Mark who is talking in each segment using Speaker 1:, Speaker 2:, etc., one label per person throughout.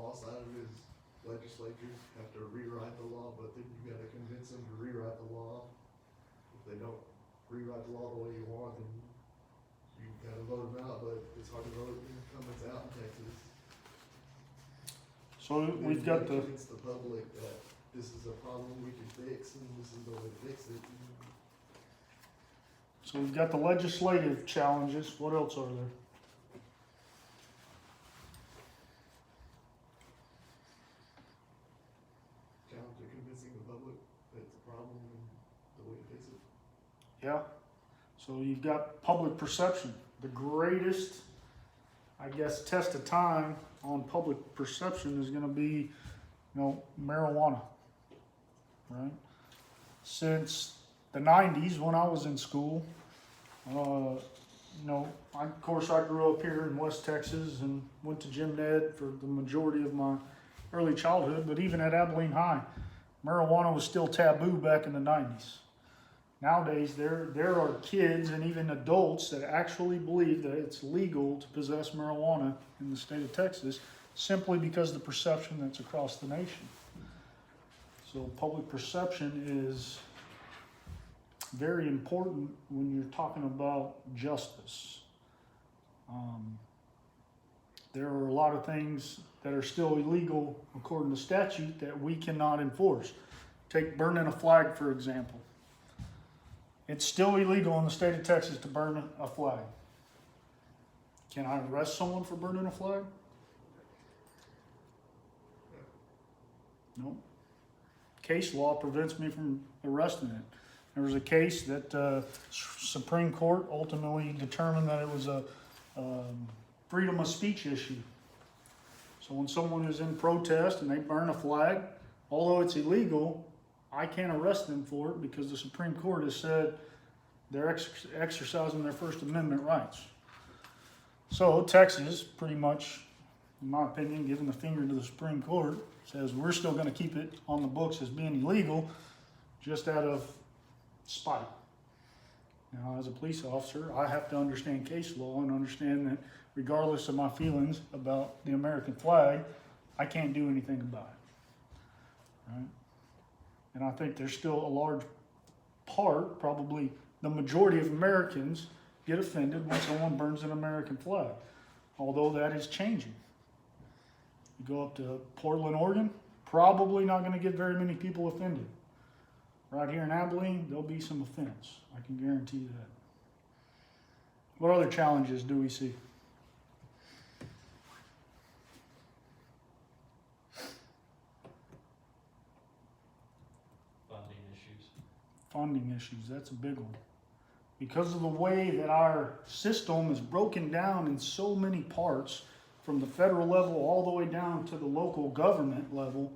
Speaker 1: law side of it is legislatures have to rewrite the law, but then you gotta convince them to rewrite the law. If they don't rewrite the law the way you want, then you gotta vote them out, but it's hard to vote incumbents out in Texas.
Speaker 2: So we've got the,
Speaker 1: Convince the public that this is a problem we can fix and this is the way to fix it.
Speaker 2: so we've got the legislative challenges. What else are there?
Speaker 1: Challenge of convincing the public that it's a problem and the way to fix it.
Speaker 2: Yeah. So you've got public perception. The greatest, I guess, test of time on public perception is going to be, marijuana, right? Since the 90s, when I was in school, of course, I grew up here in West Texas and went to Jim Ned for the majority of my early childhood. But even at Abilene High, marijuana was still taboo back in the 90s. Nowadays, there are kids and even adults that actually believe that it's legal to possess marijuana in the state of Texas simply because of the perception that's across the nation. So public perception is very important when you're talking about justice. There are a lot of things that are still illegal according to statute that we cannot enforce. Take burning a flag, for example. It's still illegal in the state of Texas to burn a flag. Can I arrest someone for burning a flag? No. Case law prevents me from arresting it. There was a case that Supreme Court ultimately determined that it was a freedom of speech issue. So when someone is in protest and they burn a flag, although it's illegal, I can't arrest them for it because the Supreme Court has said they're exercising their First Amendment rights. So Texas, pretty much, in my opinion, giving the finger to the Supreme Court, says we're still going to keep it on the books as being illegal just out of spite. Now, as a police officer, I have to understand case law and understand that regardless of my feelings about the American flag, I can't do anything about it. Right? And I think there's still a large part, probably the majority of Americans, get offended when someone burns an American flag, although that is changing. You go up to Portland, Oregon, probably not going to get very many people offended. Right here in Abilene, there'll be some offense. I can guarantee that. What other challenges do we see? Funding issues, that's a big one. Because of the way that our system is broken down in so many parts, from the federal level all the way down to the local government level,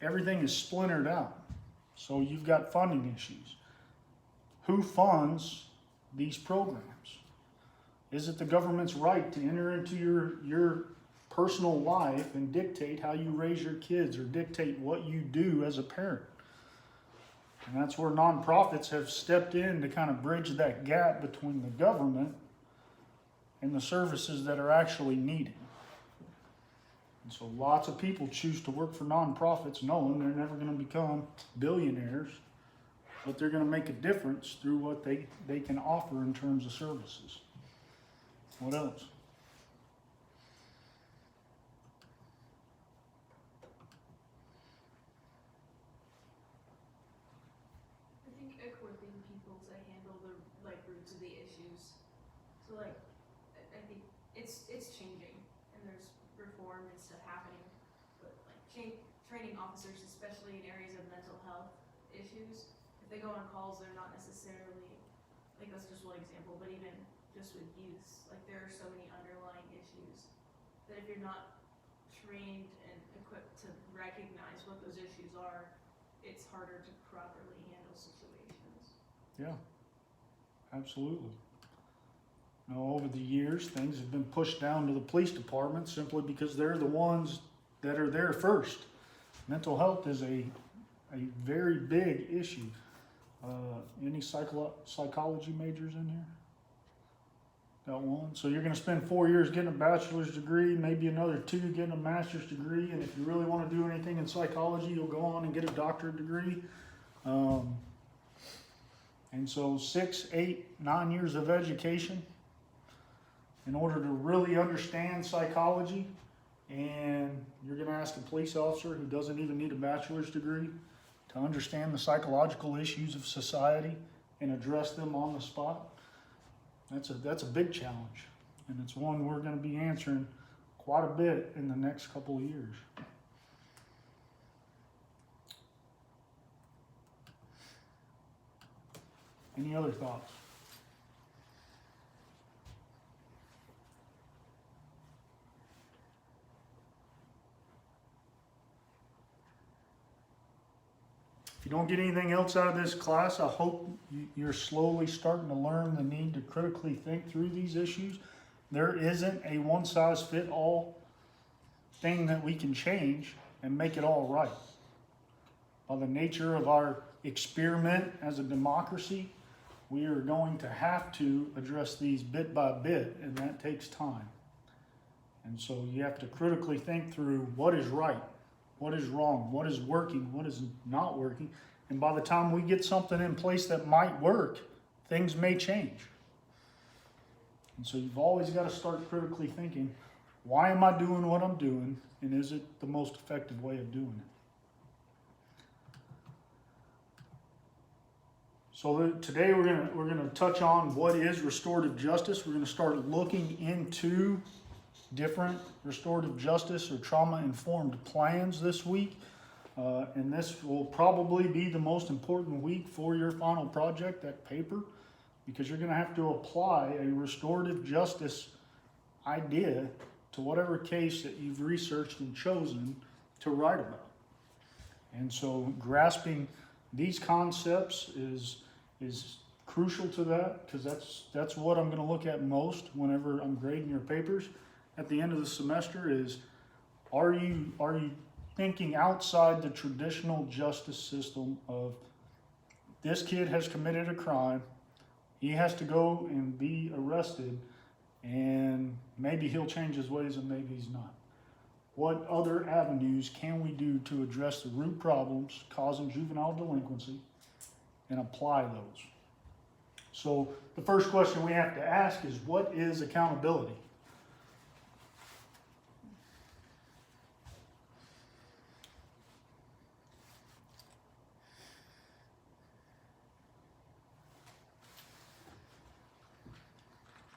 Speaker 2: everything is splintered out. So you've got funding issues. Who funds these programs? Is it the government's right to enter into your personal life and dictate how you raise your kids or dictate what you do as a parent? And that's where nonprofits have stepped in to kind of bridge that gap between the government and the services that are actually needed. And so lots of people choose to work for nonprofits knowing they're never going to become billionaires, but they're going to make a difference through what they can offer in terms of services. What else?
Speaker 3: I think equipping people to handle the roots of the issues. So I think it's changing and there's reform and stuff happening, but training officers, especially in areas of mental health issues, if they go on calls, they're not necessarily, that's just one example, but even just with youth, there are so many underlying issues that if you're not trained and equipped to recognize what those issues are, it's harder to properly handle situations.
Speaker 2: Yeah, absolutely. Over the years, things have been pushed down to the police department simply because they're the ones that are there first. Mental health is a very big issue. Any psychology majors in here? Got one. So you're going to spend 4 years getting a bachelor's degree, maybe another 2 getting a master's degree, and if you really want to do anything in psychology, you'll go on and get a doctorate degree. And so 6, 8, 9 years of education in order to really understand psychology. And you're going to ask a police officer who doesn't even need a bachelor's degree to understand the psychological issues of society and address them on the spot. That's a big challenge, and it's one we're going to be answering quite a bit in the next couple of years. Any other thoughts? If you don't get anything else out of this class, I hope you're slowly starting to learn the need to critically think through these issues. There isn't a one-size-fits-all thing that we can change and make it all right. By the nature of our experiment as a democracy, we are going to have to address these bit by bit, and that takes time. And so you have to critically think through what is right, what is wrong, what is working, what is not working. And by the time we get something in place that might work, things may change. And so you've always got to start critically thinking, why am I doing what I'm doing, and is it the most effective way of doing it? So today we're gonna touch on what is restorative justice. We're gonna start looking into different restorative justice or trauma-informed plans this week. And this will probably be the most important week for your final project, that paper, because you're going to have to apply a restorative justice idea to whatever case that you've researched and chosen to write about. And so grasping these concepts is crucial to that, because that's what I'm going to look at most whenever I'm grading your papers at the end of the semester. Is are you thinking outside the traditional justice system of, this kid has committed a crime, he has to go and be arrested, and maybe he'll change his ways and maybe he's not. What other avenues can we do to address the root problems causing juvenile delinquency and apply those? So the first question we have to ask is, what is accountability?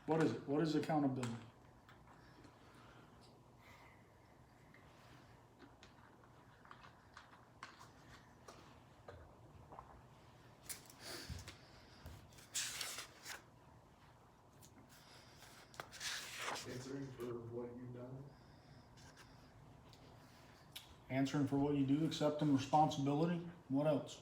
Speaker 2: What is it? What is accountability?
Speaker 1: Answering for what you've done.
Speaker 2: Answering for what you do, accepting responsibility. What else?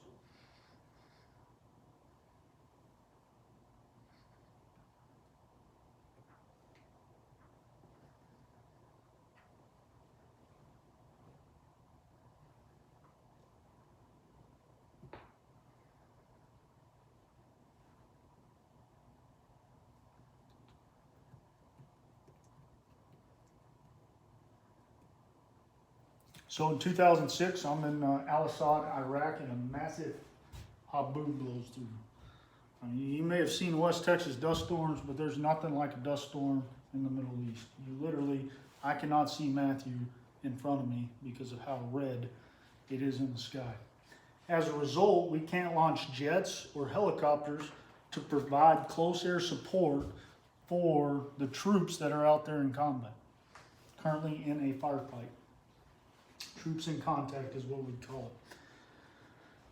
Speaker 2: So in 2006, I'm in Al-Assad, Iraq, and a massive Abu blows through. I mean, you may have seen West Texas dust storms, but there's nothing like a dust storm in the Middle East. You literally, I cannot see Matthew in front of me because of how red it is in the sky. As a result, we can't launch jets or helicopters to provide close air support for the troops that are out there in combat, currently in a firefight. Troops in contact is what we call it.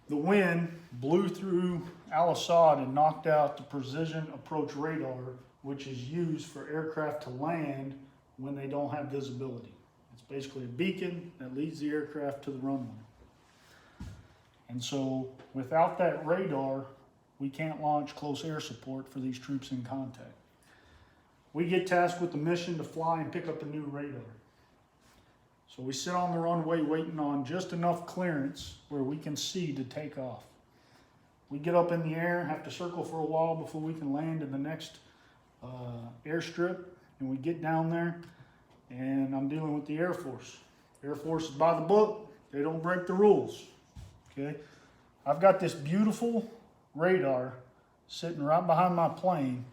Speaker 2: The wind blew through Al-Assad and knocked out the precision approach radar, which is used for aircraft to land when they don't have visibility. It's basically a beacon that leads the aircraft to the runway. And so without that radar, we can't launch close air support for these troops in contact. We get tasked with the mission to fly and pick up a new radar. So we sit on the runway waiting on just enough clearance where we can see to take off. We get up in the air, have to circle for a while before we can land in the next airstrip, and we get down there, and I'm dealing with the Air Force. Air Force is by the book. They don't break the rules. Okay, I've got this beautiful radar sitting right behind my plane,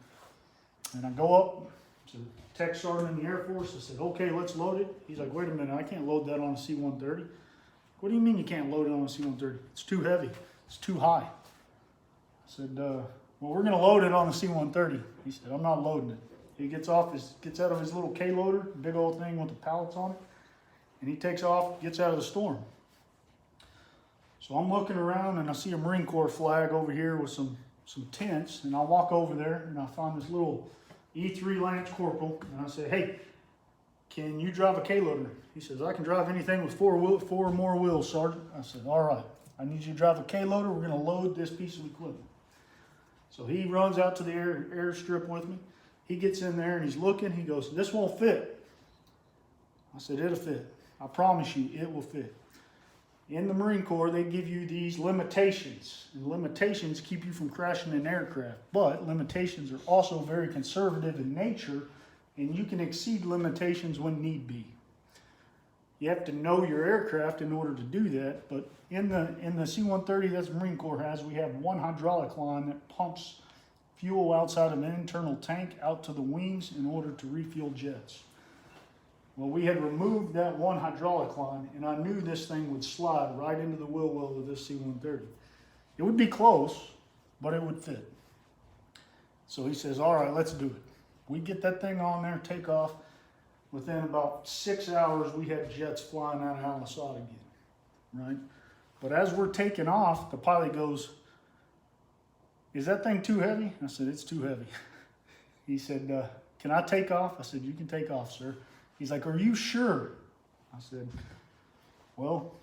Speaker 2: and I go up to tech sergeant in the Air Force. I said, okay, let's load it. He's like, wait a minute, I can't load that on a C-130. What do you mean you can't load it on a C-130? It's too heavy. It's too high. I said, well, we're going to load it on the C-130. He said, I'm not loading it. He gets out of his little K-loader, big old thing with the pallets on it, and he takes off, gets out of the storm. So I'm looking around, and I see a Marine Corps flag over here with some tents, and I walk over there, and I find this little E3 Lance Corporal, and I say, hey, can you drive a K-loader? He says, I can drive anything with four or more wheels, Sergeant. I said, all right, I need you to drive a K-loader. We're going to load this piece of equipment. So he runs out to the airstrip with me. He gets in there, and he's looking. He goes, this won't fit. I said, it'll fit. I promise you, it will fit. In the Marine Corps, they give you these limitations. And limitations keep you from crashing an aircraft. But limitations are also very conservative in nature, and you can exceed limitations when need be. You have to know your aircraft in order to do that. But in the C-130 that the Marine Corps has, we have one hydraulic line that pumps fuel outside of an internal tank out to the wings in order to refuel jets. Well, we had removed that one hydraulic line, and I knew this thing would slide right into the wheel well of this C-130. It would be close, but it would fit. So he says, all right, let's do it. We get that thing on there, take off. Within about 6 hours, we had jets flying out of Al-Assad again, right? But as we're taking off, the pilot goes, is that thing too heavy? I said, it's too heavy. He said, can I take off? I said, you can take off, sir. He's like, are you sure? I said, well,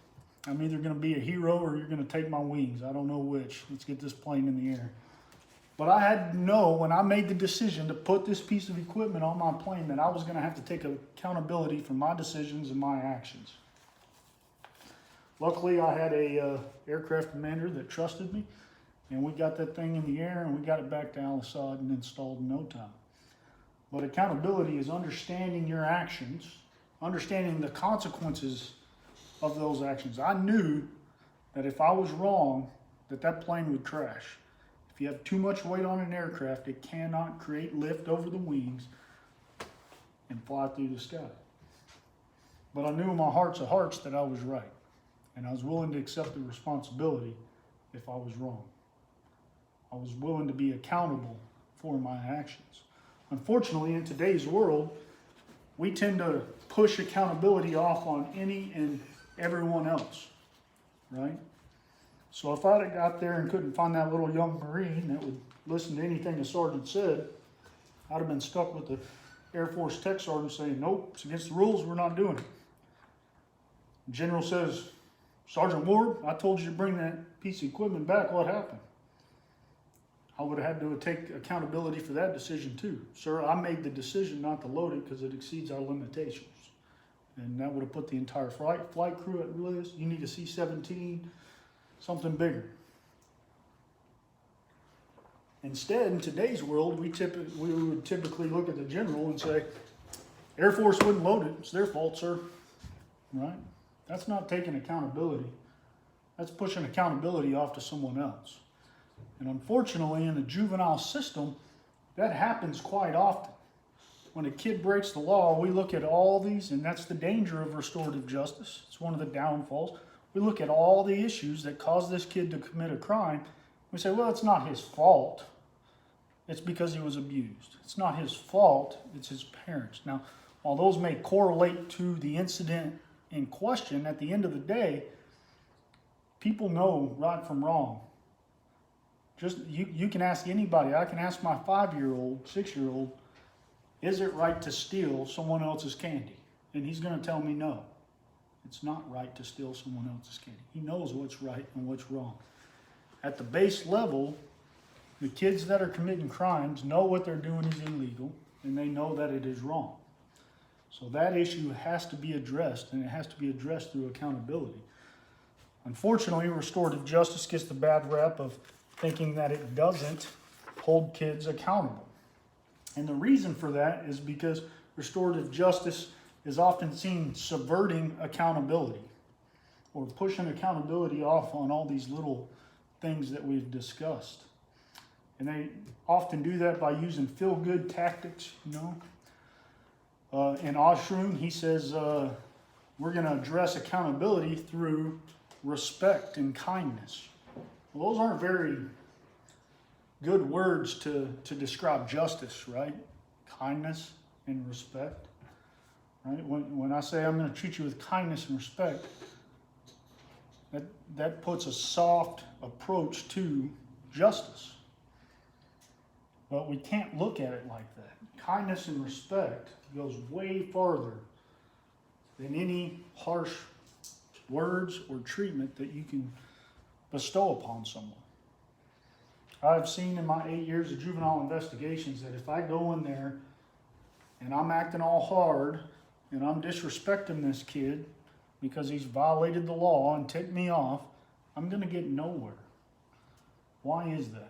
Speaker 2: I'm either going to be a hero or you're going to take my wings. I don't know which. Let's get this plane in the air. But I had to know when I made the decision to put this piece of equipment on my plane that I was going to have to take accountability for my decisions and my actions. Luckily, I had a aircraft commander that trusted me, and we got that thing in the air, and we got it back to Al-Assad and installed in no time. But accountability is understanding your actions, understanding the consequences of those actions. I knew that if I was wrong, that plane would crash. If you have too much weight on an aircraft, it cannot create lift over the wings and fly through the sky. But I knew in my hearts of hearts that I was right. And I was willing to accept the responsibility if I was wrong. I was willing to be accountable for my actions. Unfortunately, in today's world, we tend to push accountability off on any and everyone else, right? So if I'd have got there and couldn't find that little young Marine that would listen to anything the sergeant said, I'd have been stuck with the Air Force tech sergeant saying, nope, it's against the rules, we're not doing it. The general says, Sergeant Ward, I told you to bring that piece of equipment back, what happened? I would have had to take accountability for that decision too. Sir, I made the decision not to load it because it exceeds our limitations. And that would have put the entire flight crew at risk. You need a C-17, something bigger. Instead, in today's world, we would typically look at the general and say, Air Force wouldn't load it, it's their fault, sir. Right? That's not taking accountability. That's pushing accountability off to someone else. And unfortunately, in the juvenile system, that happens quite often. When a kid breaks the law, we look at all these, and that's the danger of restorative justice. It's one of the downfalls. We look at all the issues that cause this kid to commit a crime. We say, well, it's not his fault. It's because he was abused. It's not his fault. It's his parents. Now, while those may correlate to the incident in question, at the end of the day, people know right from wrong. Just you can ask anybody. I can ask my 5-year-old, 6-year-old, is it right to steal someone else's candy? And he's going to tell me no. It's not right to steal someone else's candy. He knows what's right and what's wrong. At the base level, the kids that are committing crimes know what they're doing is illegal, and they know that it is wrong. So that issue has to be addressed, and it has to be addressed through accountability. Unfortunately, restorative justice gets the bad rap of thinking that it doesn't hold kids accountable. And the reason for that is because restorative justice is often seen subverting accountability or pushing accountability off on all these little things that we've discussed. And they often do that by using feel-good tactics, you know. In Oshroom, he says, we're going to address accountability through respect and kindness. Well, those aren't very good words to describe justice, right? Kindness and respect, right? When I say I'm going to treat you with kindness and respect, that puts a soft approach to justice. But we can't look at it like that. Kindness and respect goes way farther than any harsh words or treatment that you can bestow upon someone. I've seen in my 8 years of juvenile investigations that if I go in there and I'm acting all hard and I'm disrespecting this kid because he's violated the law and ticked me off, I'm going to get nowhere. Why is that?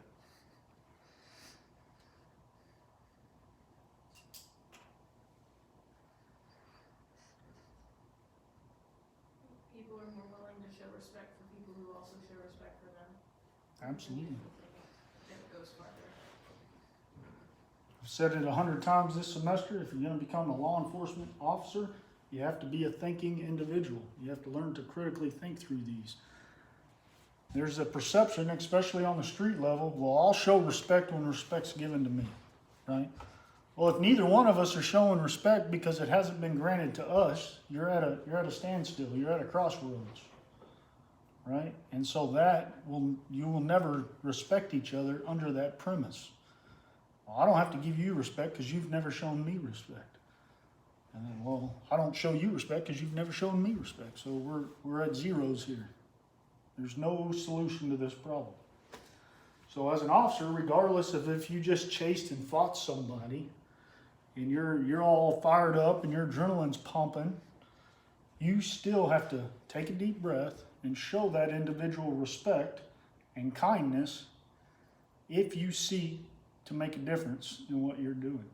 Speaker 3: People are more willing to show respect for people who also show respect for them.
Speaker 2: Absolutely.
Speaker 3: It goes farther.
Speaker 2: I've said it 100 times this semester. If you're going to become a law enforcement officer, you have to be a thinking individual. You have to learn to critically think through these. There's a perception, especially on the street level, well, I'll show respect when respect's given to me, right? Well, if neither one of us are showing respect because it hasn't been granted to us, you're at a standstill. You're at a crossroads, right? And so you will never respect each other under that premise. Well, I don't have to give you respect because you've never shown me respect. And then, well, I don't show you respect because you've never shown me respect. So we're at zeros here. There's no solution to this problem. So as an officer, regardless of if you just chased and fought somebody and you're all fired up and your adrenaline's pumping, you still have to take a deep breath and show that individual respect and kindness if you seek to make a difference in what you're doing.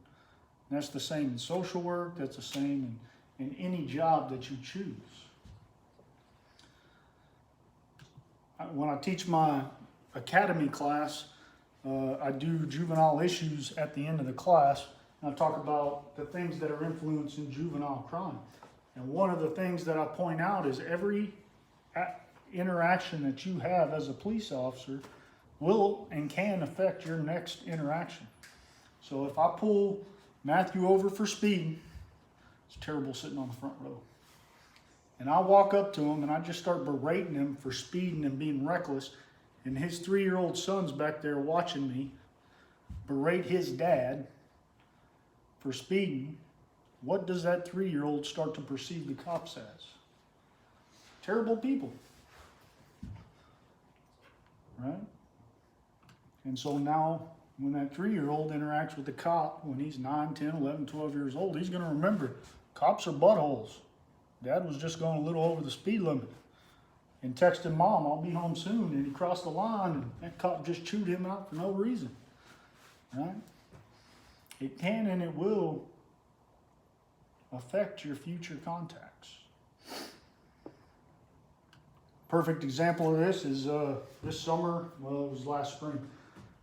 Speaker 2: And that's the same in social work, that's the same in any job that you choose. When I teach my academy class, I do juvenile issues at the end of the class, and I talk about the things that are influencing juvenile crime. And one of the things that I point out is every interaction that you have as a police officer will and can affect your next interaction. So if I pull Matthew over for speeding, it's terrible sitting on the front row. And I walk up to him and I just start berating him for speeding and being reckless. And his 3-year-old son's back there watching me berate his dad for speeding. What does that 3-year-old start to perceive the cops as? Terrible people. Right? And so now when that 3-year-old interacts with the cop when he's 9, 10, 11, 12 years old, he's going to remember cops are buttholes. Dad was just going a little over the speed limit and texted Mom, I'll be home soon. And he crossed the line and that cop just chewed him out for no reason. Right? It can and it will affect your future contacts. Perfect example of this is this summer, well, it was last spring.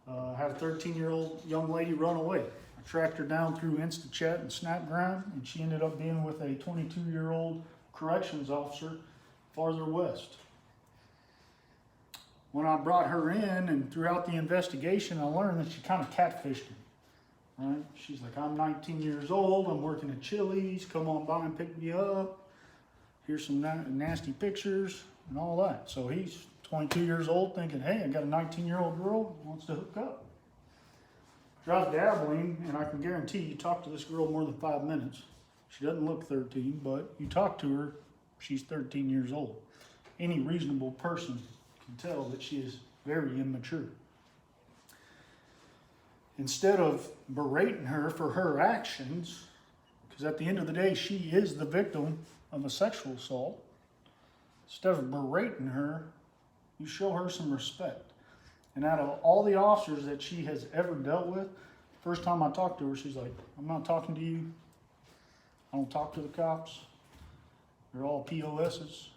Speaker 2: I had a 13-year-old young lady run away. I tracked her down through InstaChat and Snapgram, and she ended up being with a 22-year-old corrections officer farther west. When I brought her in and throughout the investigation, I learned that she kind of catfished him. Right? She's like, I'm 19 years old, I'm working at Chili's, come on by and pick me up. Here's some nasty pictures and all that. So he's 22 years old thinking, hey, I got a 19-year-old girl who wants to hook up. Drives to Abilene, and I can guarantee you talk to this girl more than 5 minutes. She doesn't look 13, but you talk to her, she's 13 years old. Any reasonable person can tell that she is very immature. Instead of berating her for her actions, because at the end of the day, she is the victim of a sexual assault, instead of berating her, you show her some respect. And out of all the officers that she has ever dealt with, First time I talked to her, she's like, I'm not talking to you. I don't talk to the cops. They're all POSs.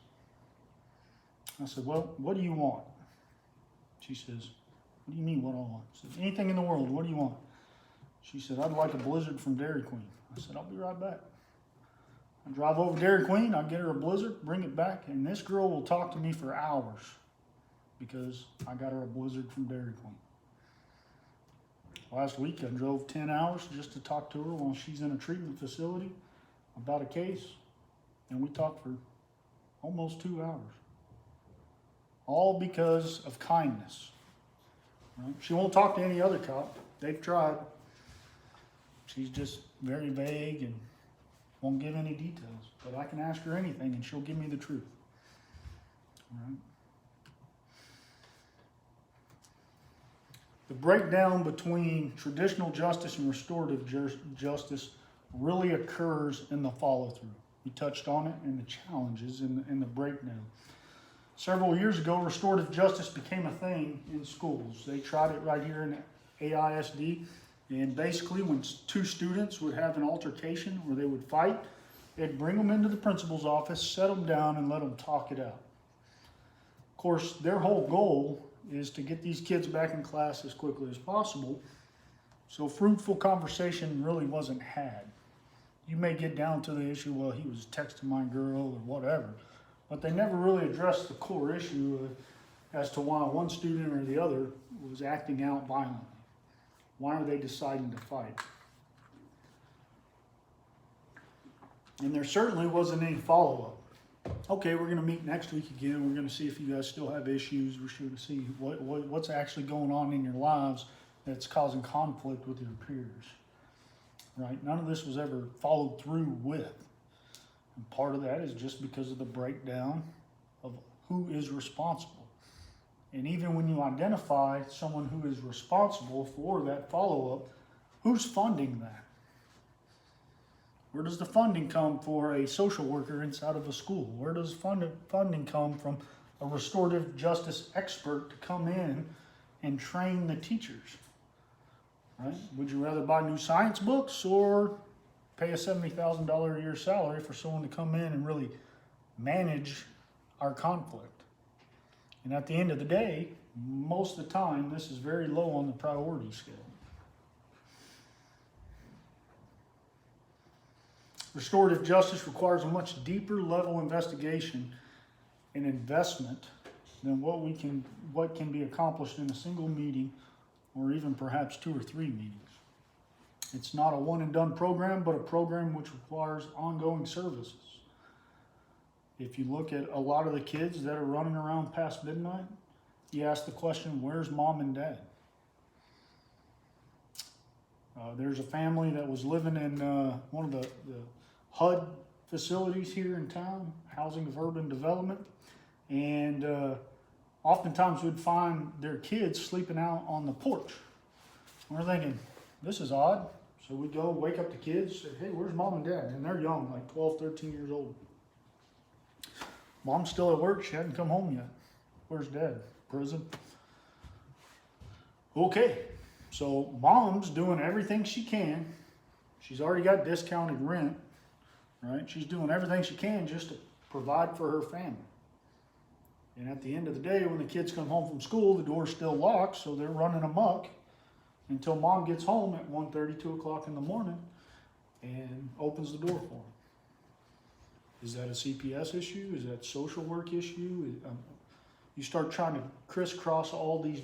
Speaker 2: I said, well, what do you want? She says, what do you mean what I want? I said, anything in the world, what do you want? She said, I'd like a Blizzard from Dairy Queen. I said, I'll be right back. I drive over to Dairy Queen, I get her a Blizzard, bring it back, and this girl will talk to me for hours because I got her a Blizzard from Dairy Queen. Last week, I drove 10 hours just to talk to her while she's in a treatment facility about a case, and we talked for almost 2 hours. All because of kindness. Right? She won't talk to any other cop. They've tried. She's just very vague and won't give any details. But I can ask her anything and she'll give me the truth. All right? The breakdown between traditional justice and restorative justice really occurs in the follow-through. We touched on it in the challenges in the breakdown. Several years ago, restorative justice became a thing in schools. They tried it right here in AISD. And basically, when two students would have an altercation where they would fight, they'd bring them into the principal's office, set them down, and let them talk it out. Of course, their whole goal is to get these kids back in class as quickly as possible. So fruitful conversation really wasn't had. You may get down to the issue, well, he was texting my girl or whatever. But they never really addressed the core issue as to why one student or the other was acting out violently. Why are they deciding to fight? And there certainly wasn't any follow-up. Okay, we're going to meet next week again. We're going to see if you guys still have issues. We're sure to see what's actually going on in your lives that's causing conflict with your peers. Right? None of this was ever followed through with. And part of that is just because of the breakdown of who is responsible. And even when you identify someone who is responsible for that follow-up, who's funding that? Where does the funding come for a social worker inside of a school? Where does funding come from a restorative justice expert to come in and train the teachers? Right? Would you rather buy new science books or pay a $70,000 a year salary for someone to come in and really manage our conflict? And at the end of the day, most of the time, this is very low on the priority scale. Restorative justice requires a much deeper level investigation and investment than what can be accomplished in a single meeting or even perhaps 2 or 3 meetings. It's not a one and done program, but a program which requires ongoing services. If you look at a lot of the kids that are running around past midnight, you ask the question, where's mom and dad? There's a family that was living in one of the HUD facilities here in town, Housing of Urban Development, and oftentimes we'd find their kids sleeping out on the porch. We're thinking, this is odd. So we'd go wake up the kids, say, hey, where's mom and dad? And they're young, like 12, 13 years old. Mom's still at work. She hadn't come home yet. Where's dad? Prison. Okay, so mom's doing everything she can. She's already got discounted rent, right? She's doing everything she can just to provide for her family. And at the end of the day, when the kids come home from school, the door's still locked, so they're running amok until mom gets home at 1:30, 2 o'clock in the morning and opens the door for them. Is that a CPS issue? Is that a social work issue? You start trying to crisscross all these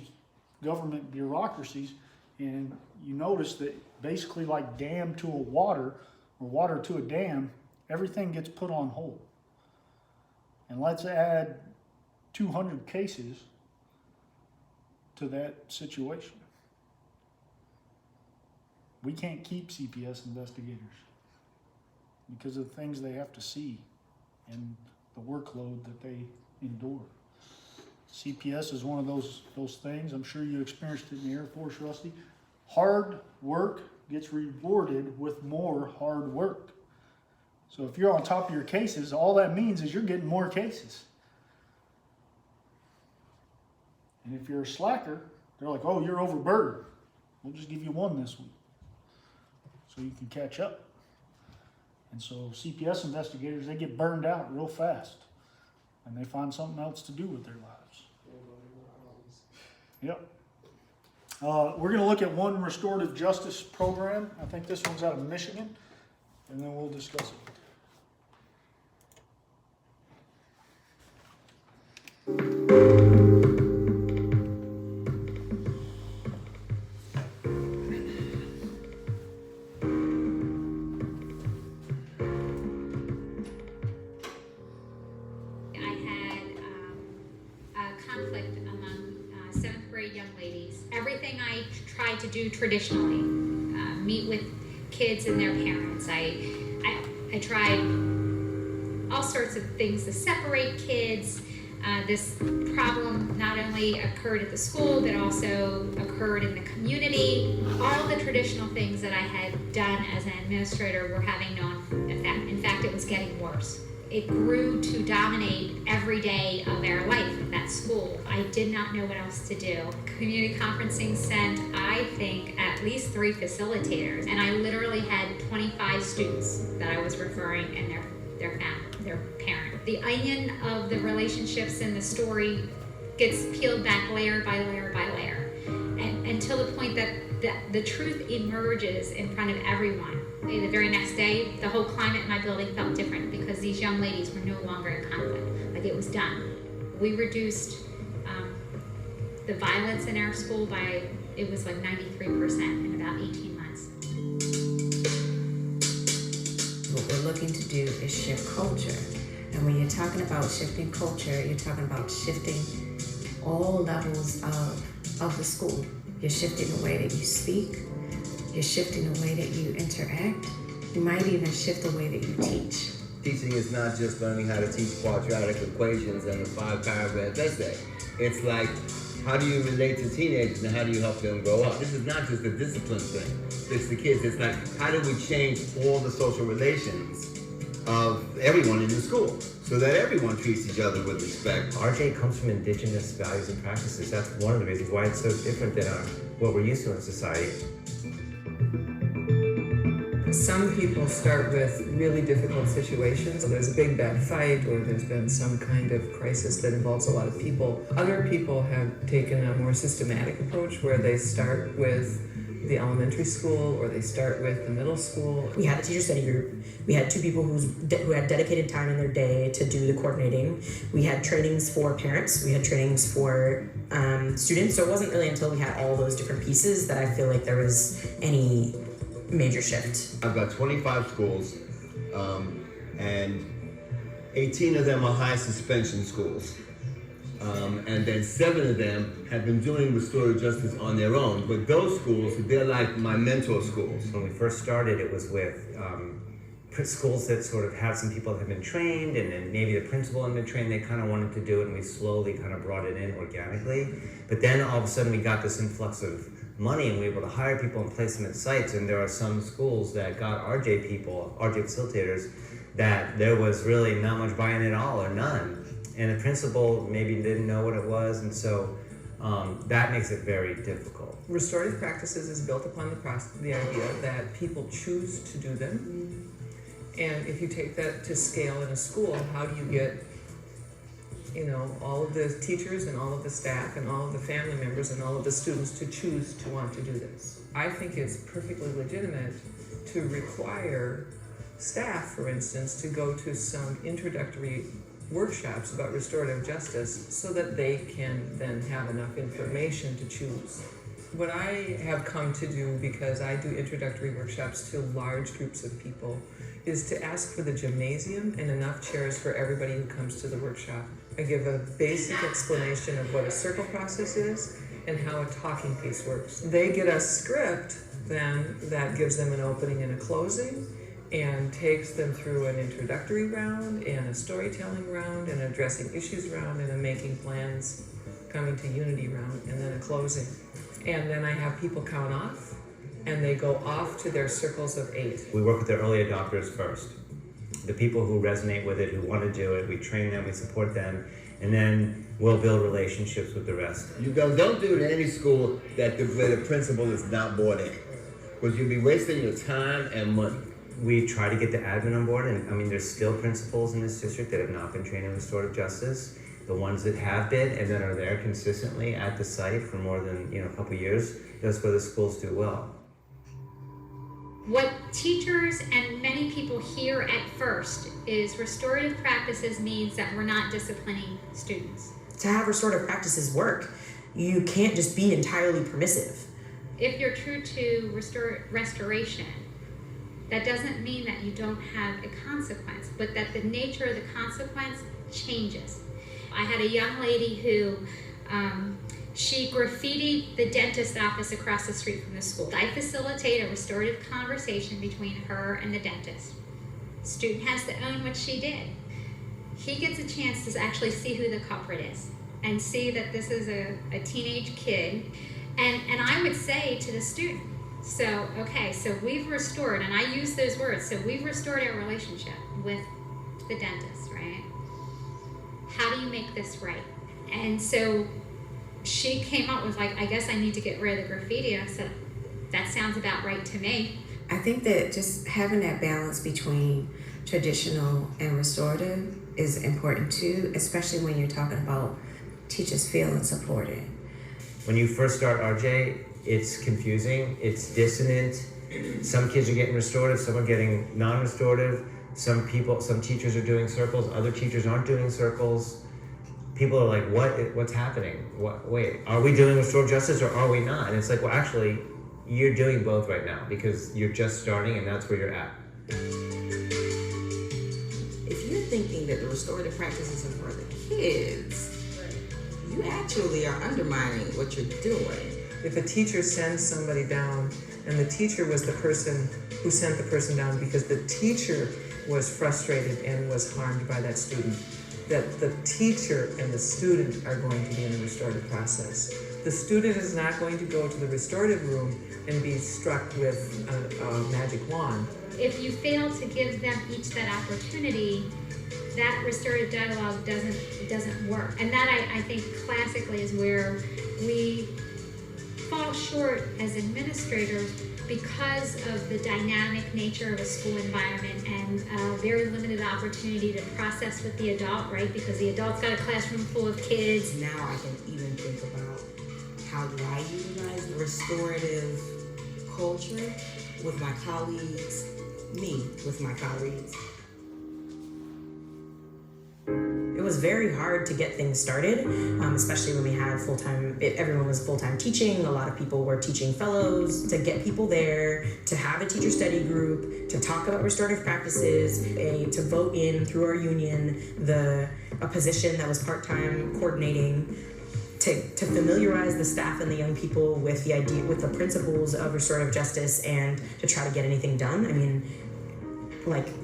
Speaker 2: government bureaucracies, and you notice that basically like dam to a water or water to a dam, everything gets put on hold. And let's add 200 cases to that situation. We can't keep CPS investigators because of the things they have to see and the workload that they endure. CPS is one of those things. I'm sure you experienced it in the Air Force, Rusty. Hard work gets rewarded with more hard work. So if you're on top of your cases, all that means is you're getting more cases. And if you're a slacker, they're like, oh, you're overburdened. We'll just give you one this week. so you can catch up. And so CPS investigators, they get burned out real fast, and they find something else to do with their lives. Yep. We're going to look at one restorative justice program. I think this one's out of Michigan, and then we'll discuss it.
Speaker 4: Everything I tried to do traditionally, meet with kids and their parents. I tried all sorts of things to separate kids. This problem not only occurred at the school, but also occurred in the community. All the traditional things that I had done as an administrator were having no effect. In fact, it was getting worse. It grew to dominate every day of our life at that school. I did not know what else to do. Community conferencing sent, I think, at least 3 facilitators, and I literally had 25 students that I was referring and their parent. The onion of the relationships in the story gets peeled back layer by layer by layer, and until the point that the truth emerges in front of everyone. The very next day, the whole climate in my building felt different because these young ladies were no longer in conflict. Like, it was done. We reduced the violence in our school by, it was like 93% in about 18 months.
Speaker 5: What we're looking to do is shift culture. And when you're talking about shifting culture, you're talking about shifting all levels of the school. You're shifting the way that you speak. You're shifting the way that you interact. You might even shift the way that you teach.
Speaker 6: Teaching is not just learning how to teach quadratic equations and a 5-paragraph essay. It's like, how do you relate to teenagers and how do you help them grow up? This is not just a discipline thing. It's the kids. It's like, how do we change all the social relations of everyone in the school so that everyone treats each other with respect?
Speaker 7: RJ comes from indigenous values and practices. That's one of the reasons why it's so different than what we're used to in society.
Speaker 8: Some people start with really difficult situations. There's a big bad fight, or there's been some kind of crisis that involves a lot of people. Other people have taken a more systematic approach where they start with the elementary school or they start with the middle school.
Speaker 9: We had a teacher study group. We had 2 people who had dedicated time in their day to do the coordinating. We had trainings for parents. We had trainings for students. So it wasn't really until we had all those different pieces that I feel like there was any major shift.
Speaker 6: I've got 25 schools, and 18 of them are high suspension schools. And then 7 of them have been doing restorative justice on their own. But those schools, they're like my mentor schools.
Speaker 7: When we first started, it was with schools that sort of had some people that had been trained, and then maybe the principal had been trained. They kind of wanted to do it, and we slowly kind of brought it in organically. But then all of a sudden we got this influx of money, and we were able to hire people and place them at sites. And there are some schools that got RJ people, RJ facilitators, that there was really not much buy-in at all or none. And the principal maybe didn't know what it was, and so that makes it very difficult.
Speaker 8: Restorative practices is built upon the idea that people choose to do them. And if you take that to scale in a school, how do you get, all of the teachers and all of the staff and all of the family members and all of the students to choose to want to do this? I think it's perfectly legitimate to require staff, for instance, to go to some introductory workshops about restorative justice so that they can then have enough information to choose. What I have come to do, because I do introductory workshops to large groups of people, is to ask for the gymnasium and enough chairs for everybody who comes to the workshop. I give a basic explanation of what a circle process is and how a talking piece works. They get a script then that gives them an opening and a closing, and takes them through an introductory round and a storytelling round and addressing issues round and a making plans, coming to unity round, and then a closing. And then I have people count off, and they go off to their circles of 8.
Speaker 7: We work with the early adopters first. The people who resonate with it, who want to do it, we train them, we support them, and then we'll build relationships with the rest.
Speaker 6: You don't do it in any school where the principal is not bought in. Because you'll be wasting your time and money.
Speaker 7: We try to get the admin on board, and I mean, there's still principals in this district that have not been trained in restorative justice. The ones that have been and that are there consistently at the site for more than a couple of years, that's where the schools do well.
Speaker 4: What teachers and many people hear at first is restorative practices means that we're not disciplining students.
Speaker 9: To have restorative practices work, you can't just be entirely permissive.
Speaker 4: If you're true to restoration, that doesn't mean that you don't have a consequence, but that the nature of the consequence changes. I had a young lady who she graffitied the dentist office across the street from the school. I facilitate a restorative conversation between her and the dentist. The student has to own what she did. He gets a chance to actually see who the culprit is and see that this is a teenage kid. And I would say to the student, so we've restored, and I use those words, so we've restored our relationship with the dentist, right? How do you make this right? And so she came up with I guess I need to get rid of the graffiti. I said, that sounds about right to me.
Speaker 5: I think that just having that balance between traditional and restorative is important too, especially when you're talking about teachers feeling supported.
Speaker 7: When you first start RJ, it's confusing, it's dissonant. Some kids are getting restorative, some are getting non-restorative. Some teachers are doing circles, other teachers aren't doing circles. People are like, what's happening? Wait, are we doing restorative justice or are we not? And it's like, well, actually, you're doing both right now because you're just starting and that's where you're at.
Speaker 10: If you're thinking that the restorative practices are for the kids, you actually are undermining what you're doing.
Speaker 8: If a teacher sends somebody down and the teacher was the person who sent the person down because the teacher was frustrated and was harmed by that student, that the teacher and the student are going to be in the restorative process. The student is not going to go to the restorative room and be struck with a magic wand.
Speaker 4: If you fail to give them each that opportunity, that restorative dialogue doesn't work. And that I think classically is where we fall short as administrators because of the dynamic nature of a school environment and very limited opportunity to process with the adult, right? Because the adult's got a classroom full of kids.
Speaker 10: Now I can even think about how do I utilize restorative culture with my colleagues, with my colleagues.
Speaker 9: It was very hard to get things started, especially when we had everyone was full-time teaching. A lot of people were teaching fellows. To get people there, to have a teacher study group, to talk about restorative practices, to vote in through our union a position that was part-time coordinating, to familiarize the staff and the young people with the principles of restorative justice and to try to get anything done. I mean,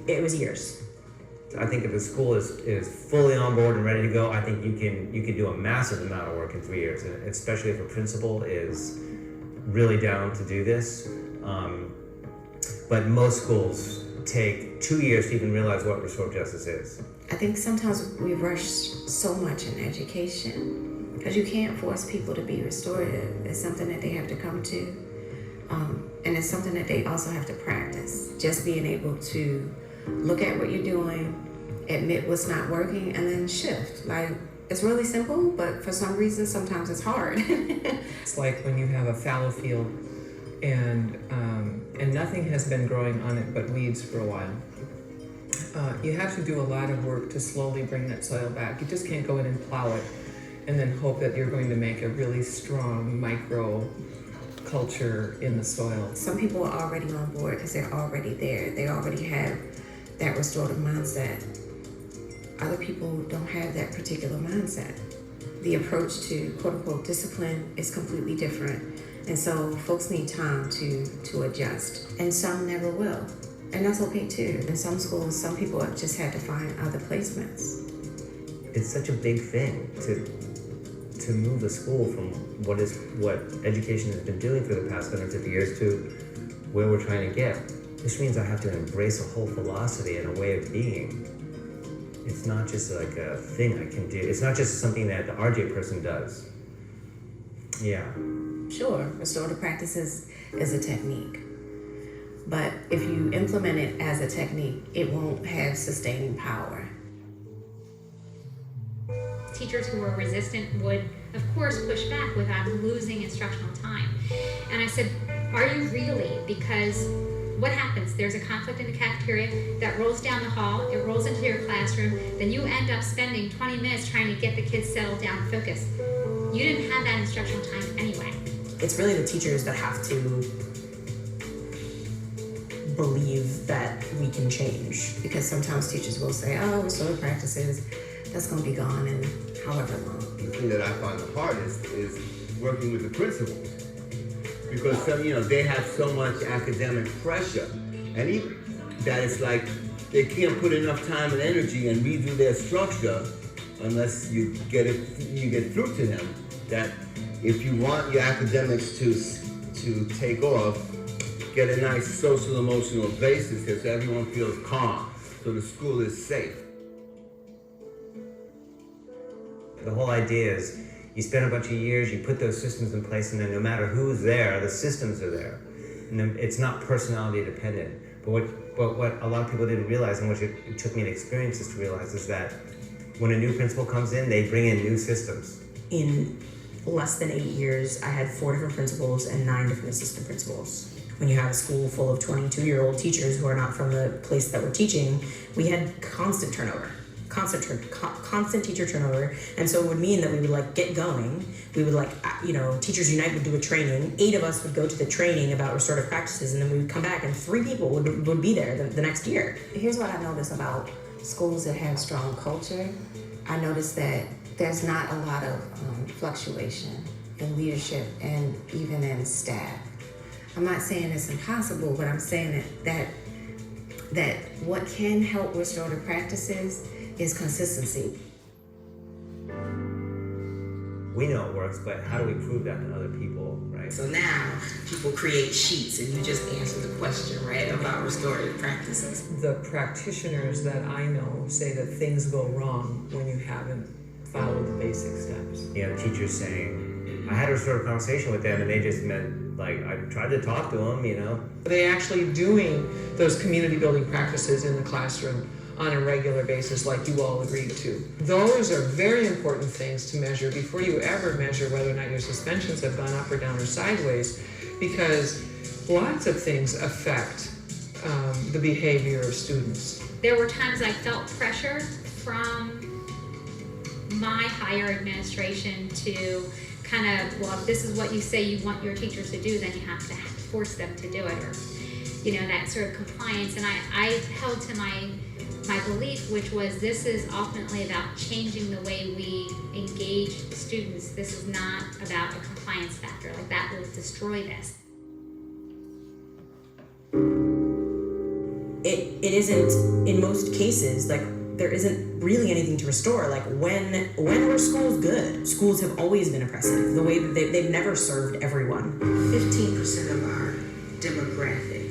Speaker 9: it was years.
Speaker 7: I think if the school is fully on board and ready to go, I think you can do a massive amount of work in 3 years, and especially if a principal is really down to do this. But most schools take 2 years to even realize what restorative justice is.
Speaker 5: I think sometimes we rush so much in education because you can't force people to be restorative. It's something that they have to come to, and it's something that they also have to practice. Just being able to look at what you're doing, admit what's not working, and then shift. It's really simple, but for some reason, sometimes it's hard.
Speaker 8: It's like when you have a fallow field and nothing has been growing on it but weeds for a while. You have to do a lot of work to slowly bring that soil back. You just can't go in and plow it and then hope that you're going to make a really strong micro culture in the soil.
Speaker 5: Some people are already on board because they're already there. They already have that restorative mindset. Other people don't have that particular mindset. The approach to quote-unquote discipline is completely different. And so folks need time to adjust. And some never will. And that's okay too. In some schools, some people have just had to find other placements.
Speaker 7: It's such a big thing to move a school from what education has been doing for the past 150 years to where we're trying to get. This means I have to embrace a whole philosophy and a way of being. It's not just like a thing I can do. It's not just something that the RJ person does. Yeah.
Speaker 5: Sure, restorative practices is a technique, But if you implement it as a technique, it won't have sustaining power.
Speaker 4: Teachers who were resistant would, of course, push back with I'm losing instructional time. And I said, are you really? Because what happens? There's a conflict in the cafeteria that rolls down the hall, it rolls into your classroom, then you end up spending 20 minutes trying to get the kids settled down and focused. You didn't have that instructional time anyway.
Speaker 9: It's really the teachers that have to believe that we can change.
Speaker 5: Because sometimes teachers will say, oh, restorative practices, that's going to be gone in however long.
Speaker 6: The thing that I find the hardest is working with the principals. Because some, they have so much academic pressure, and even that it's like they can't put enough time and energy and redo their structure unless you get through to them that if you want your academics to take off, get a nice social emotional basis here so everyone feels calm, so the school is safe.
Speaker 7: The whole idea is you spend a bunch of years, you put those systems in place, and then no matter who's there, the systems are there. And then it's not personality dependent. But what a lot of people didn't realize, and what it took me an experiences to realize, is that when a new principal comes in, they bring in new systems.
Speaker 9: In less than 8 years, I had 4 different principals and 9 different assistant principals. When you have a school full of 22-year-old teachers who are not from the place that we're teaching, we had constant turnover. Constant teacher turnover, and so it would mean that we would get going. We would Teachers Unite would do a training. 8 of us would go to the training about restorative practices, and then we would come back, and 3 people would be there the next year.
Speaker 5: Here's what I notice about schools that have strong culture. I notice that there's not a lot of fluctuation in leadership and even in staff. I'm not saying it's impossible, but I'm saying that what can help restorative practices is consistency.
Speaker 7: We know it works, but how do we prove that to other people, right?
Speaker 10: So now people create sheets and you just answer the question, right, about restorative practices.
Speaker 8: The practitioners that I know say that things go wrong when you haven't followed the basic steps.
Speaker 7: Teachers saying, I had a sort of conversation with them and they just meant, I tried to talk to them,
Speaker 8: They actually doing those community building practices in the classroom on a regular basis like you all agreed to. Those are very important things to measure before you ever measure whether or not your suspensions have gone up or down or sideways, because lots of things affect the behavior of students.
Speaker 4: There were times I felt pressure from my higher administration to kind of, well, if this is what you say you want your teachers to do, then you have to force them to do it, or that sort of compliance. And I held to my belief, which was this is ultimately about changing the way we engage students. This is not about a compliance factor. That will destroy this.
Speaker 9: It isn't, in most cases, there isn't really anything to restore. When were schools good? Schools have always been oppressive. The way that they've never served everyone.
Speaker 10: 15% of our demographic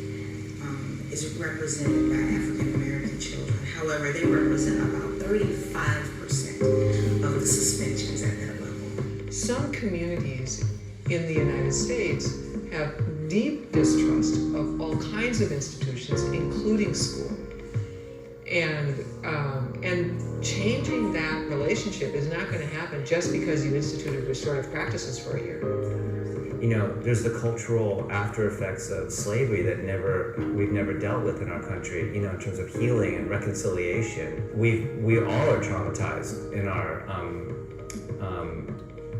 Speaker 10: is represented by African American children. However, they represent about 35% of the suspensions at that level.
Speaker 8: Some communities in the United States have deep distrust of all kinds of institutions, including school. And changing that relationship is not going to happen just because you instituted restorative practices for a year.
Speaker 7: There's the cultural after effects of slavery that we've never dealt with in our country, in terms of healing and reconciliation. We all are traumatized in our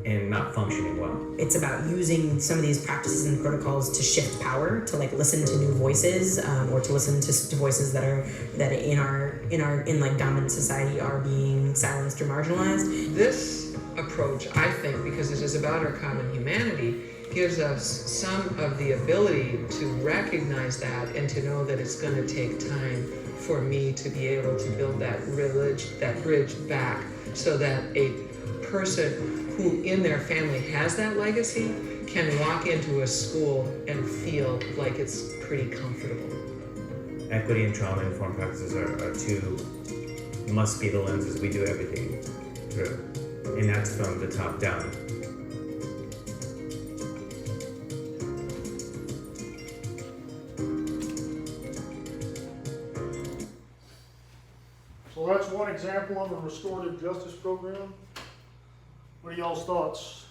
Speaker 7: and not functioning well.
Speaker 9: It's about using some of these practices and protocols to shift power, to listen to new voices, or to listen to voices that in dominant society are being silenced or marginalized.
Speaker 8: This approach, I think, because it is about our common humanity, gives us some of the ability to recognize that and to know that it's going to take time for me to be able to build that bridge back, so that a person who in their family has that legacy can walk into a school and feel like it's pretty comfortable.
Speaker 7: Equity and trauma-informed practices must be the lenses we do everything through. And that's from the top down.
Speaker 2: So that's one example of a restorative justice program. What are y'all's thoughts?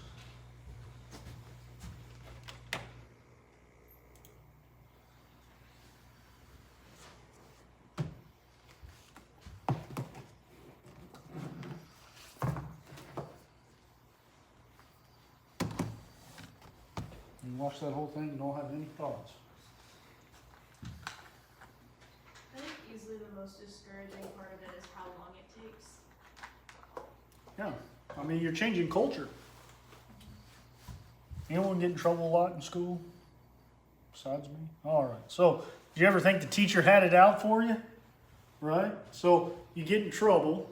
Speaker 2: You watch that whole thing, you don't have any thoughts.
Speaker 3: I think easily the most discouraging part of it is how long it takes.
Speaker 2: Yeah, I mean, you're changing culture. Anyone get in trouble a lot in school? Besides me? All right. So, did you ever think the teacher had it out for you? Right? So, you get in trouble,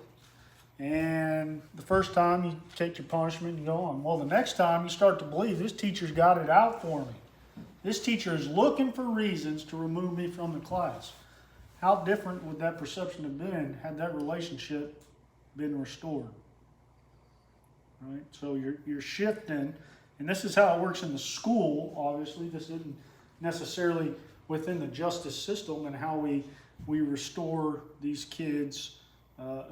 Speaker 2: and the first time you take your punishment and you go on. Well, the next time you start to believe this teacher's got it out for me. This teacher is looking for reasons to remove me from the class. How different would that perception have been had that relationship been restored? Right? So you're shifting, and this is how it works in the school, obviously. This isn't necessarily within the justice system and how we restore these kids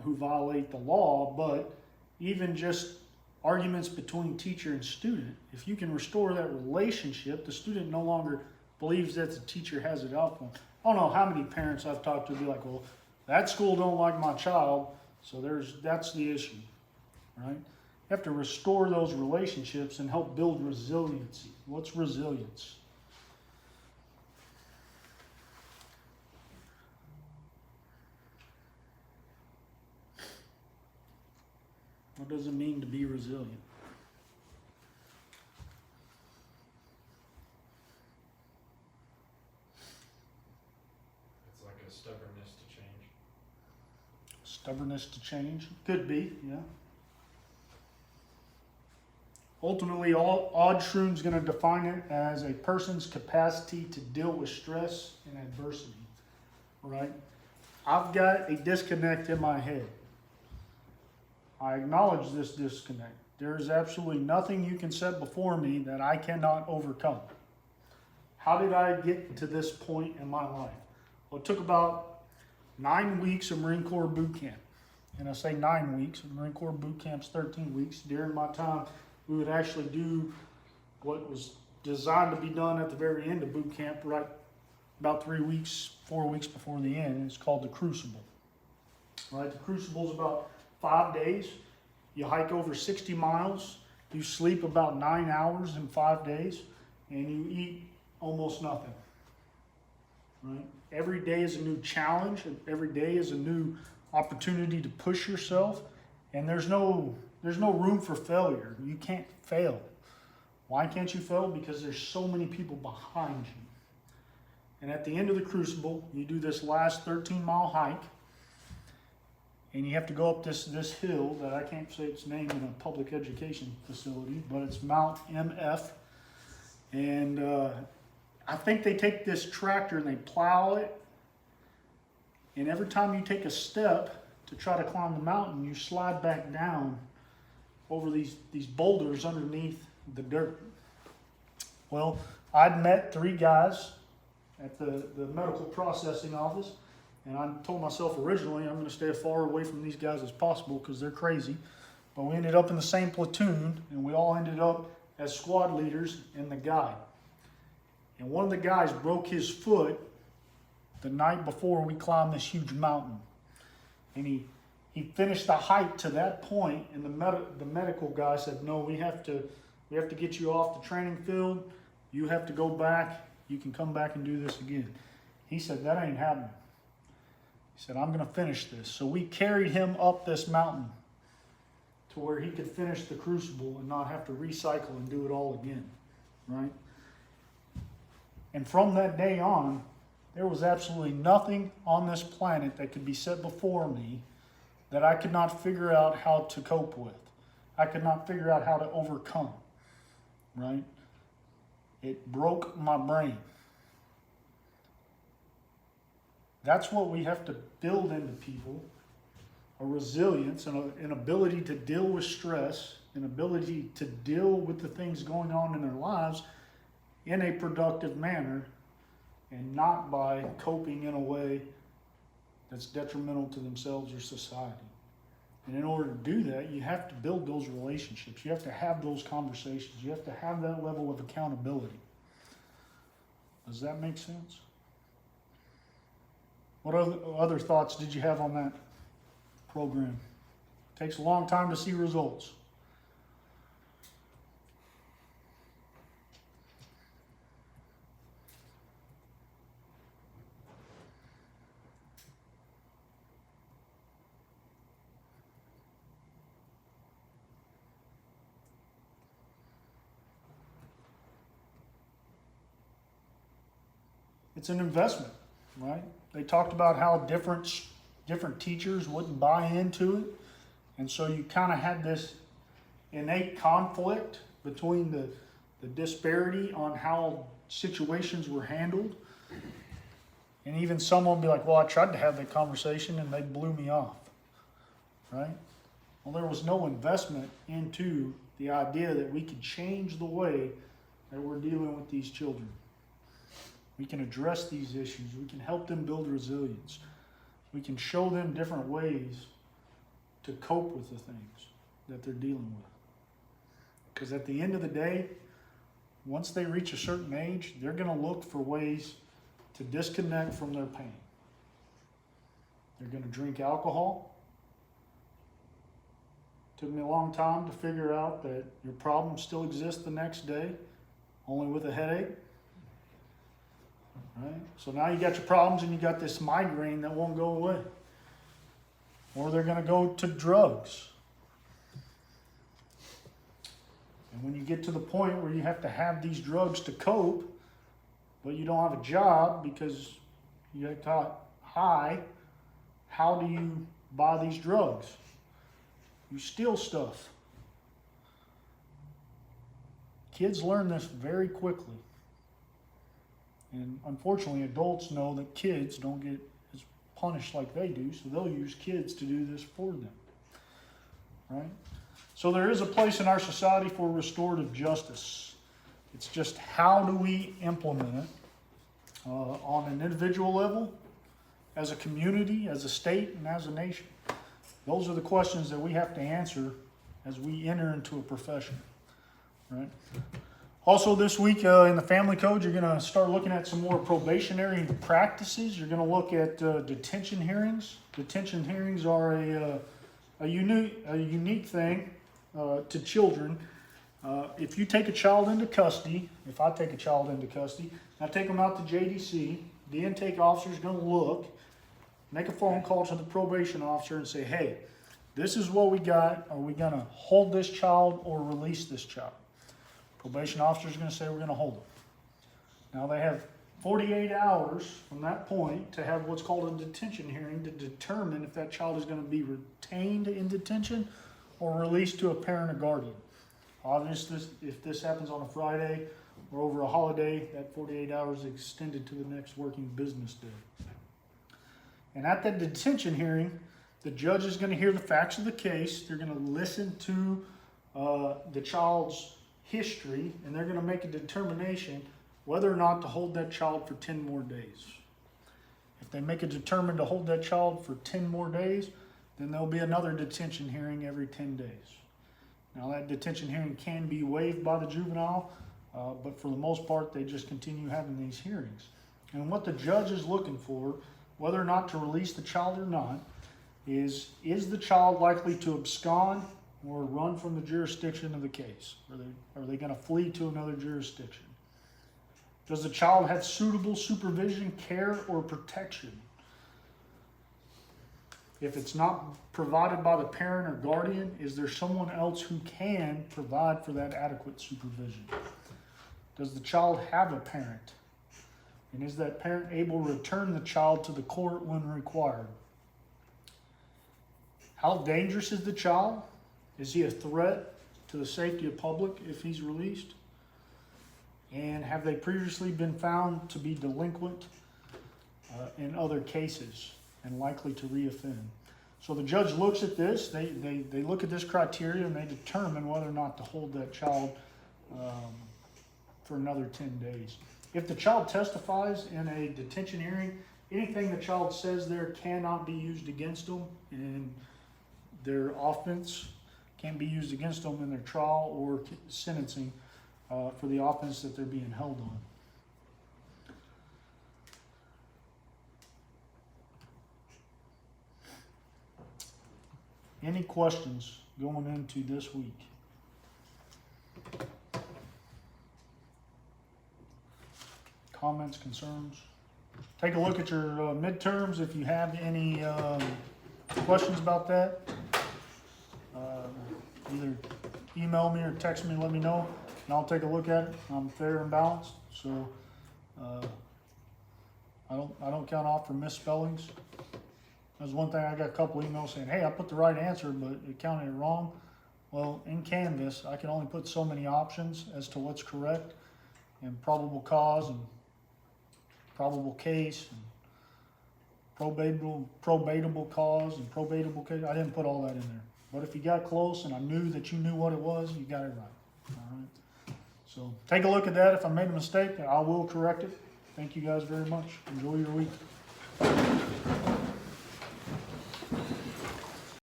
Speaker 2: who violate the law, but even just arguments between teacher and student. If you can restore that relationship, the student no longer believes that the teacher has it out for them. I don't know how many parents I've talked to be like, well, that school don't like my child, so that's the issue, right? You have to restore those relationships and help build resiliency. What's resilience? What does it mean to be resilient?
Speaker 11: It's like a stubbornness to change.
Speaker 2: Stubbornness to change? Could be, yeah. Ultimately, Oddschroom's going to define it as a person's capacity to deal with stress and adversity, right? I've got a disconnect in my head. I acknowledge this disconnect. There is absolutely nothing you can set before me that I cannot overcome. How did I get to this point in my life? Well, it took about 9 weeks of Marine Corps boot camp. And I say 9 weeks, Marine Corps boot camp's 13 weeks. During my time, we would actually do what was designed to be done at the very end of boot camp, right about 3 weeks, 4 weeks before the end. It's called the Crucible. Right? The Crucible's about 5 days. You hike over 60 miles. You sleep about 9 hours in 5 days, and you eat almost nothing. Right? Every day is a new challenge. Every day is a new opportunity to push yourself, and there's no room for failure. You can't fail. Why can't you fail? Because there's so many people behind you. And at the end of the Crucible, you do this last 13-mile hike, and you have to go up this hill that I can't say its name in a public education facility, but it's Mount MF. And I think they take this tractor and they plow it, and every time you take a step to try to climb the mountain, you slide back down over these boulders underneath the dirt. Well, I'd met 3 guys at the medical processing office, and I told myself originally I'm going to stay as far away from these guys as possible because they're crazy. But we ended up in the same platoon, and we all ended up as squad leaders in the guide. And one of the guys broke his foot the night before we climbed this huge mountain. And he finished the hike to that point, and the medical guy said, no, we have to get you off the training field. You have to go back. You can come back and do this again. He said, that ain't happening. He said, I'm going to finish this. So we carried him up this mountain to where he could finish the Crucible and not have to recycle and do it all again, right? And from that day on, there was absolutely nothing on this planet that could be set before me that I could not figure out how to cope with. I could not figure out how to overcome, right? It broke my brain. That's what we have to build into people, a resilience and an ability to deal with stress, an ability to deal with the things going on in their lives in a productive manner, and not by coping in a way that's detrimental to themselves or society. And in order to do that, you have to build those relationships. You have to have those conversations. You have to have that level of accountability. Does that make sense? What other thoughts did you have on that program? Takes a long time to see results. It's an investment, right? They talked about how different teachers wouldn't buy into it. And so you kind of had this innate conflict between the disparity on how situations were handled. And even someone would be like, well, I tried to have that conversation and they blew me off, right? Well, there was no investment into the idea that we could change the way that we're dealing with these children. We can address these issues. We can help them build resilience. We can show them different ways to cope with the things that they're dealing with. Because at the end of the day, once they reach a certain age, they're going to look for ways to disconnect from their pain. They're going to drink alcohol. Took me a long time to figure out that your problem still exists the next day, only with a headache. Right? So now you got your problems and you got this migraine that won't go away. Or they're going to go to drugs. And when you get to the point where you have to have these drugs to cope, but you don't have a job because you got high, how do you buy these drugs? You steal stuff. Kids learn this very quickly. And unfortunately, adults know that kids don't get as punished like they do, so they'll use kids to do this for them. Right? So there is a place in our society for restorative justice. It's just how do we implement it on an individual level, as a community, as a state, and as a nation. Those are the questions that we have to answer as we enter into a profession. Right? Also this week in the family code, you're going to start looking at some more probationary practices. You're going to look at detention hearings. Detention hearings are a unique thing to children. If you take a child into custody, if I take a child into custody, I take them out to JDC, the intake officer is going to look, make a phone call to the probation officer and say, hey, this is what we got. Are we going to hold this child or release this child? Probation officer is going to say we're going to hold them. Now they have 48 hours from that point to have what's called a detention hearing to determine if that child is going to be retained in detention or released to a parent or guardian. Obviously, if this happens on a Friday or over a holiday, that 48 hours is extended to the next working business day. And at that detention hearing, the judge is going to hear the facts of the case. They're going to listen to the child's history, and they're going to make a determination whether or not to hold that child for 10 more days. If they make a determination to hold that child for 10 more days, then there'll be another detention hearing every 10 days. Now that detention hearing can be waived by the juvenile, but for the most part, they just continue having these hearings. And what the judge is looking for, whether or not to release the child or not, is the child likely to abscond or run from the jurisdiction of the case? Are they going to flee to another jurisdiction? Does the child have suitable supervision, care, or protection? If it's not provided by the parent or guardian, is there someone else who can provide for that adequate supervision? Does the child have a parent? And is that parent able to return the child to the court when required? How dangerous is the child? Is he a threat to the safety of public if he's released? And have they previously been found to be delinquent in other cases and likely to reoffend? So the judge looks at this, they look at this criteria and they determine whether or not to hold that child for another 10 days. If the child testifies in a detention hearing anything the child says there cannot be used against them, and their offense can be used against them in their trial or sentencing for the offense that they're being held on. Any questions going into this week? Comments, concerns? Take a look at your midterms if you have any questions about that. Either email me or text me, let me know, and I'll take a look at it. I'm fair and balanced, so I don't count off for misspellings. That's one thing. I got a couple emails saying, "Hey, I put the right answer, but it counted it wrong." Well, in Canvas, I can only put so many options as to what's correct, and probable cause and probable case and probatable cause and probatable case. I didn't put all that in there. But if you got close and I knew that you knew what it was, you got it right. All right. So take a look at that. If I made a mistake, I will correct it. Thank you guys very much. Enjoy your week.